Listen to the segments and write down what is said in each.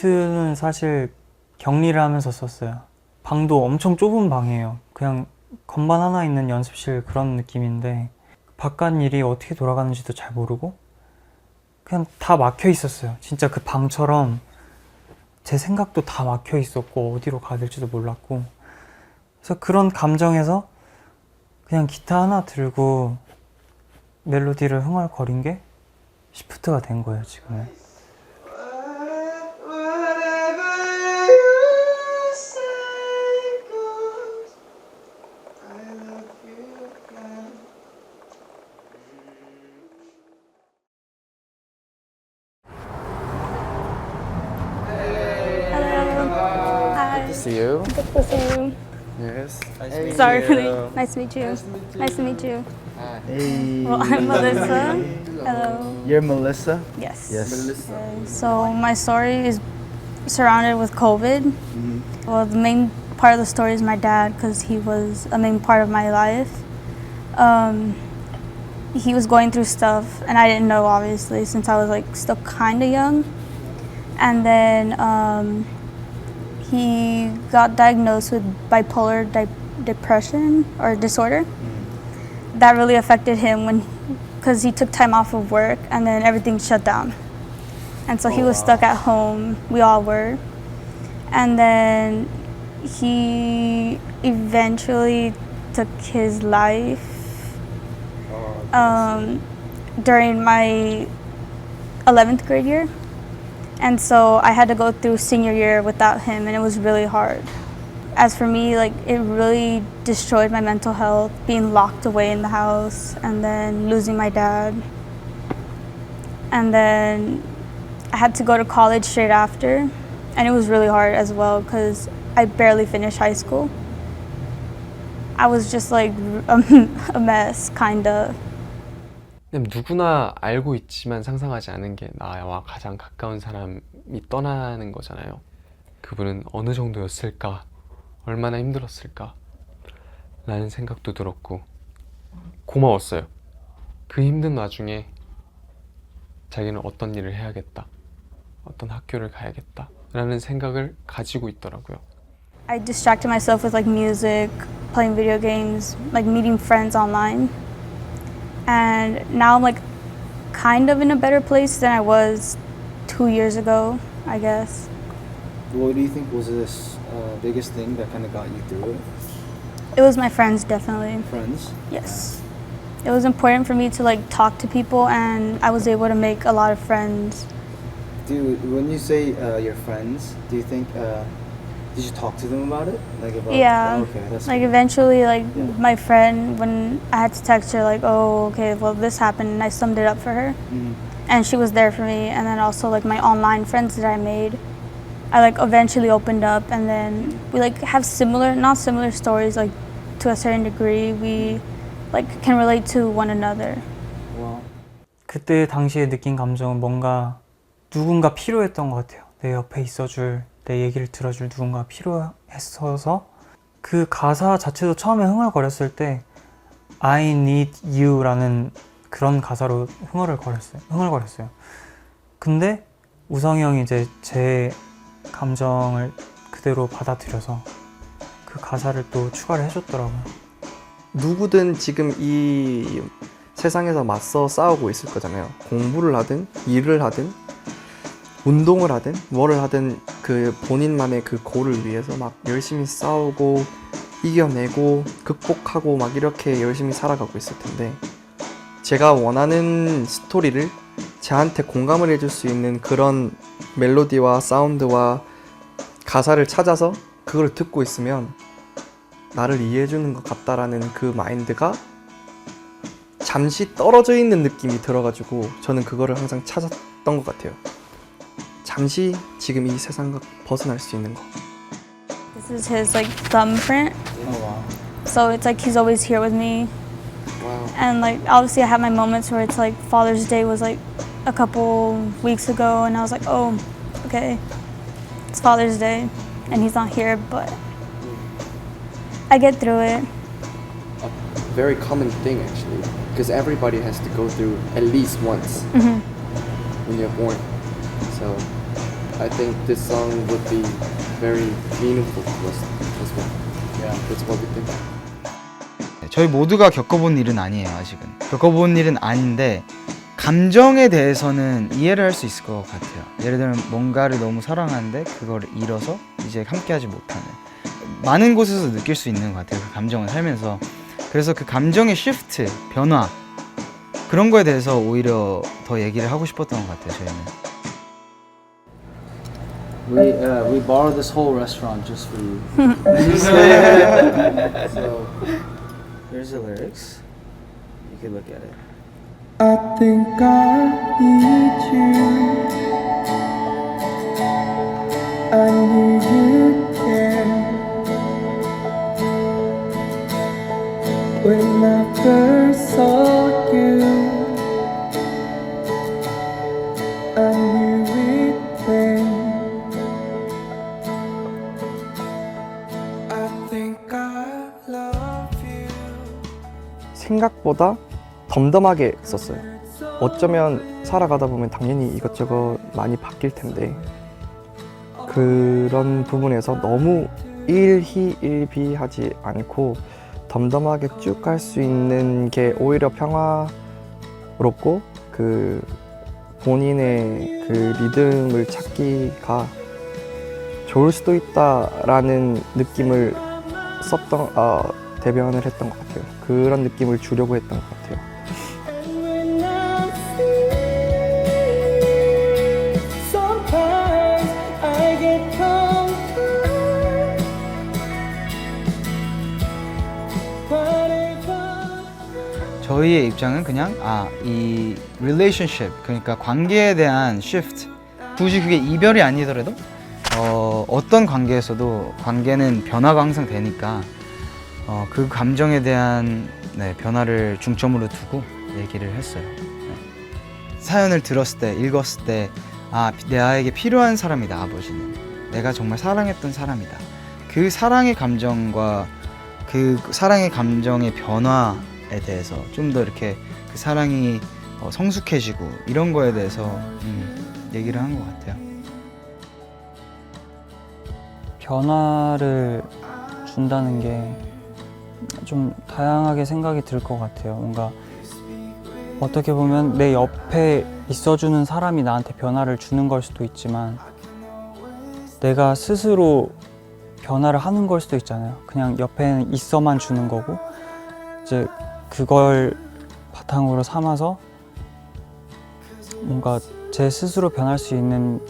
시프트는 사실 격리를 하면서 썼어요. 방도 엄청 좁은 방이에요. 그냥 건반 하나 있는 연습실 그런 느낌인데 바깥 일이 어떻게 돌아가는지도 잘 모르고 그냥 다 막혀 있었어요. 진짜 그 방처럼 제 생각도 다 막혀 있었고 어디로 가야 될지도 몰랐고, 그래서 그런 감정에서 그냥 기타 하나 들고 멜로디를 흥얼거린 게 시프트가 된 거예요, 지금은. See you. Good to see you. Yes. Sorry for the. Nice to meet you. Nice to meet you. Hey. Well, I'm Melissa. Hello. You're Melissa? Yes. Yes. So my story is surrounded with COVID. Well, the main part of the story is my dad because he was a main part of my life. He was going through stuff, and I didn't know obviously since I was like still kind of young. And then he got diagnosed with bipolar depression or disorder. That really affected him because he took time off of work and then everything shut down. And so he was stuck at home. We all were. And then he eventually took his life during my 11th grade year. And so I had to go through senior year without him, and it was really hard. As for me, like, it really destroyed my mental health, being locked away in the house and then losing my dad. And then I had to go to college straight after, and it was really hard as well because I barely finished high school. I was just like a mess, kind of. 누구나 알고 있지만 상상하지 않은 게 나와 가장 가까운 사람이 떠나는 거잖아요. 그분은 어느 정도였을까? 얼마나 힘들었을까? 라는 생각도 들었고 고마웠어요. 그 힘든 와중에 자기는 어떤 일을 해야겠다, 어떤 학교를 가야겠다 라는 생각을 가지고 있더라고요. I distracted myself with like music, playing video games, like meeting friends online. And now I'm like kind of in a better place than I was 2 years ago, I guess. What do you think was this biggest thing that kind of got you through it? It was my friends, definitely. Friends? Yes. It was important for me to like talk to people, and I was able to make a lot of friends. When you say your friends, do you think did you talk to them about it? Like about Yeah. Oh, okay, that's Like good. eventually, like Yeah. my friend, when I had to text her, like, oh, okay, well this happened, and I summed it up for her, and she was there for me. And then also like my online friends that I made, I like eventually opened up, and then we like have similar, not similar stories, like to a certain degree, we like can relate to one another. Wow. 그때 당시에 느낀 감정은 뭔가 누군가 필요했던 것 같아요. 내 옆에 있어줄, 내 얘기를 들어줄 누군가 필요했어서 그 가사 자체도 처음에 흥얼거렸을 때 I need you 라는 그런 가사로 흥얼거렸어요. 근데 우성이 형이 이제 제 감정을 그대로 받아들여서 그 가사를 또 추가를 해줬더라고요. 누구든 지금 이 세상에서 맞서 싸우고 있을 거잖아요. 공부를 하든 일을 하든 운동을 하든 뭐를 하든 그 본인만의 그 골을 위해서 막 열심히 싸우고 이겨내고 극복하고 막 이렇게 열심히 살아가고 있을 텐데, 제가 원하는 스토리를 저한테 공감을 해줄 수 있는 그런 멜로디와 사운드와 가사를 찾아서 그걸 듣고 있으면 나를 이해해주는 것 같다라는 그 마인드가 잠시 떨어져 있는 느낌이 들어가지고 저는 그거를 항상 찾았던 것 같아요. 잠시 지금 이 세상과 벗어날 수 있는 거. This is his like thumbprint, Oh wow. so it's like he's always here with me. Wow. And like obviously I have my moments where it's like Father's Day was like a couple weeks ago, and I was like, oh, okay, it's Father's Day, and he's not here, but I get through it. A very common thing actually, because everybody has to go through at least once when you're born. So I think this song would be very meaningful to us as well. Yeah, that's what we think. 저희 모두가 겪어본 일은 아니에요. 아직은 겪어본 일은 아닌데 감정에 대해서는 이해를 할 수 있을 것 같아요. 예를 들면 뭔가를 너무 사랑하는데 그걸 잃어서 이제 함께하지 못하는, 많은 곳에서 느낄 수 있는 것 같아요. 그 감정을 살면서. 그래서 그 감정의 시프트, 변화, 그런 거에 대해서 오히려 더 얘기를 하고 싶었던 것 같아요. 저희는. We borrowed this whole restaurant just for you. So here's the lyrics. You can look at it. I think I need you. I knew you care when I first saw you. I knew it then. I think I love you. 생각보다 덤덤하게 썼어요. 어쩌면 살아가다 보면 당연히 이것저것 많이 바뀔 텐데 그런 부분에서 너무 일희일비하지 않고 덤덤하게 쭉 갈 수 있는 게 오히려 평화롭고 그 본인의 그 리듬을 찾기가 좋을 수도 있다라는 느낌을 대변을 했던 것 같아요. 그런 느낌을 주려고 했던 것 같아요. And when I see, sometimes I get comforted. Whatever. 저희의 입장은 그냥 이 relationship, 그러니까 관계에 대한 shift, 굳이 그게 이별이 아니더라도 어떤 관계에서도 관계는 변화가 항상 되니까 그 감정에 대한 변화를 중점으로 두고 얘기를 했어요. 사연을 들었을 때, 읽었을 때 나에게 필요한 사람이다, 아버지는. 내가 정말 사랑했던 사람이다. 그 사랑의 감정과 그 사랑의 감정의 변화에 대해서 좀 더 이렇게 그 사랑이 성숙해지고 이런 거에 대해서 얘기를 한 것 같아요. 변화를 준다는 게 좀 다양하게 생각이 들 것 같아요. 뭔가 어떻게 보면 내 옆에 있어주는 사람이 나한테 변화를 주는 걸 수도 있지만 내가 스스로 변화를 하는 걸 수도 있잖아요. 그냥 옆에 있어만 주는 거고 이제 그걸 바탕으로 삼아서 뭔가 제 스스로 변할 수 있는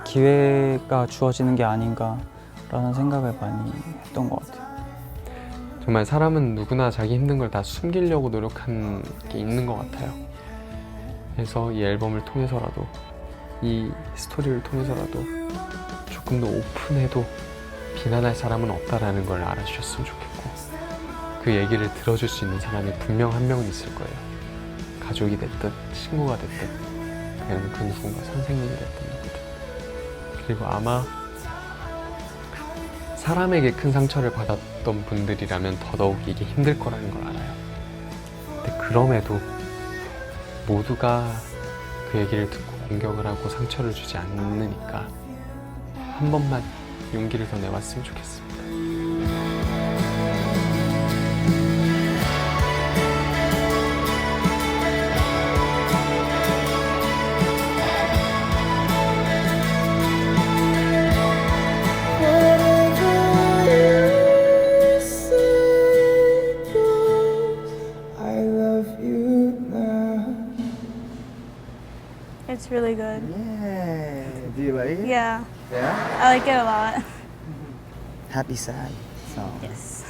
기회가 주어지는 게 아닌가라는 생각을 많이 했던 것 같아요. 정말 사람은 누구나 자기 힘든 걸 다 숨기려고 노력한 게 있는 것 같아요. 그래서 이 앨범을 통해서라도, 이 스토리를 통해서라도 조금 더 오픈해도 비난할 사람은 없다라는 걸 알아주셨으면 좋겠고, 그 얘기를 들어줄 수 있는 사람이 분명 한 명은 있을 거예요. 가족이 됐든 친구가 됐든 아니면 그 누군가 선생님이 됐든 누구든. 그리고 아마 사람에게 큰 상처를 받았던 분들이라면 더더욱 이게 힘들 거라는 걸 알아요. 근데 그럼에도 모두가 그 얘기를 듣고 공격을 하고 상처를 주지 않으니까 한 번만 용기를 더 내왔으면 좋겠습니다. It's really good. Yeah. Do you like it? Yeah, Yeah. I like it a lot. Happy sad song. Yes.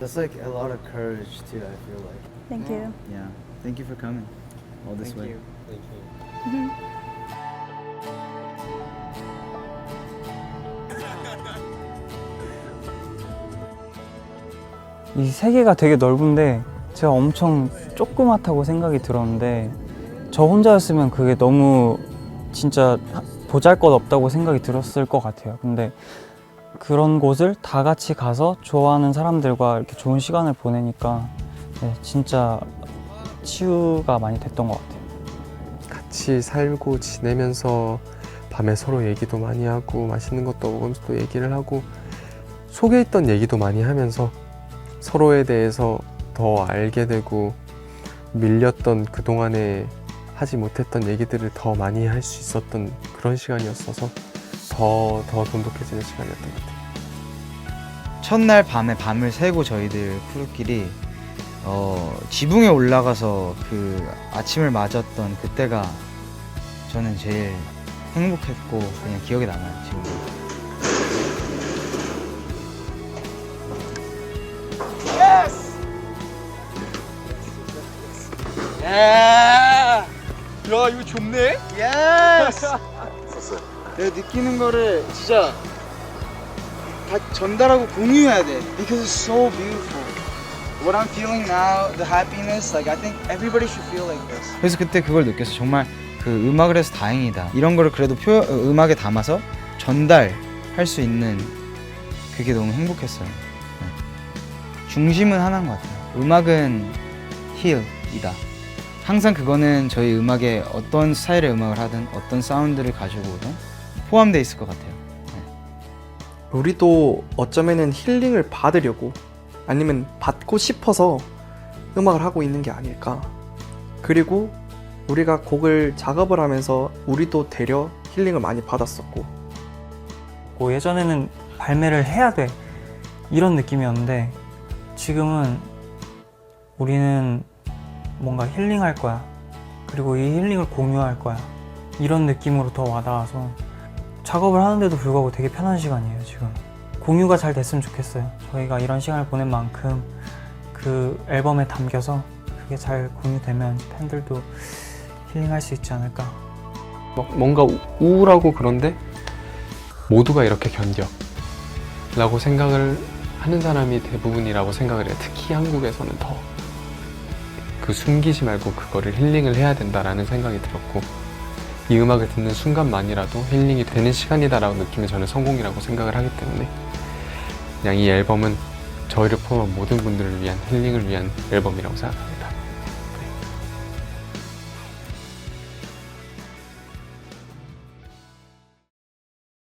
That's like a lot of courage too. I feel like. Thank you. Yeah. Thank you for coming all this way. 이 세계가 되게 넓은데 제가 엄청 조그맣다고 생각이 들었는데 저 혼자였으면 그게 너무 진짜 보잘것없다고 생각이 들었을 것 같아요. 근데 그런 곳을 다 같이 가서 좋아하는 사람들과 이렇게 좋은 시간을 보내니까 진짜 치유가 많이 됐던 것 같아요. 같이 살고 지내면서 밤에 서로 얘기도 많이 하고 맛있는 것도 먹으면서 또 얘기를 하고 속에 있던 얘기도 많이 하면서 서로에 대해서 더 알게 되고 밀렸던 그동안에 하지 못했던 얘기들을 더 많이 할 수 있었던 그런 시간이었어서 더 돈독해지는 시간이었던 것 같아요. 첫날 밤에 밤을 새고 저희들 크루끼리 지붕에 올라가서 그 아침을 맞았던 그때가 저는 제일 행복했고 그냥 기억에 남아요 지금도. 야 이거 좋네. 예스. 내가 느끼는 거를 진짜 다 전달하고 공유해야 돼. Because it's so beautiful. What I'm feeling now, the happiness, like I think everybody should feel like this. 그래서 그때 그걸 느꼈어. 정말 그 음악을 해서 다행이다. 이런 거를 그래도 음악에 담아서 전달할 수 있는 그게 너무 행복했어요. 네. 중심은 하나인 것 같아요. 음악은 힐이다. 항상 그거는 저희 음악에 어떤 스타일의 음악을 하든 어떤 사운드를 가지고 오든 포함되어 있을 것 같아요. 우리도 어쩌면은 힐링을 받으려고 아니면 받고 싶어서 음악을 하고 있는 게 아닐까. 그리고 우리가 곡을 작업을 하면서 우리도 되려 힐링을 많이 받았었고. 예전에는 발매를 해야 돼 이런 느낌이었는데 지금은 우리는 뭔가 힐링할 거야. 그리고 이 힐링을 공유할 거야. 이런 느낌으로 더 와닿아서 작업을 하는데도 불구하고 되게 편한 시간이에요, 지금. 공유가 잘 됐으면 좋겠어요. 저희가 이런 시간을 보낸 만큼 그 앨범에 담겨서 그게 잘 공유되면 팬들도 힐링할 수 있지 않을까. 뭔가 우울하고 그런데 모두가 이렇게 견뎌 라고 생각을 하는 사람이 대부분이라고 생각을 해요. 특히 한국에서는 더 그 숨기지 말고 그거를 힐링을 해야 된다라는 생각이 들었고 이 음악을 듣는 순간만이라도 힐링이 되는 시간이다라고 느끼면 저는 성공이라고 생각을 하기 때문에 그냥 이 앨범은 저희를 포함한 모든 분들을 위한 힐링을 위한 앨범이라고 생각합니다.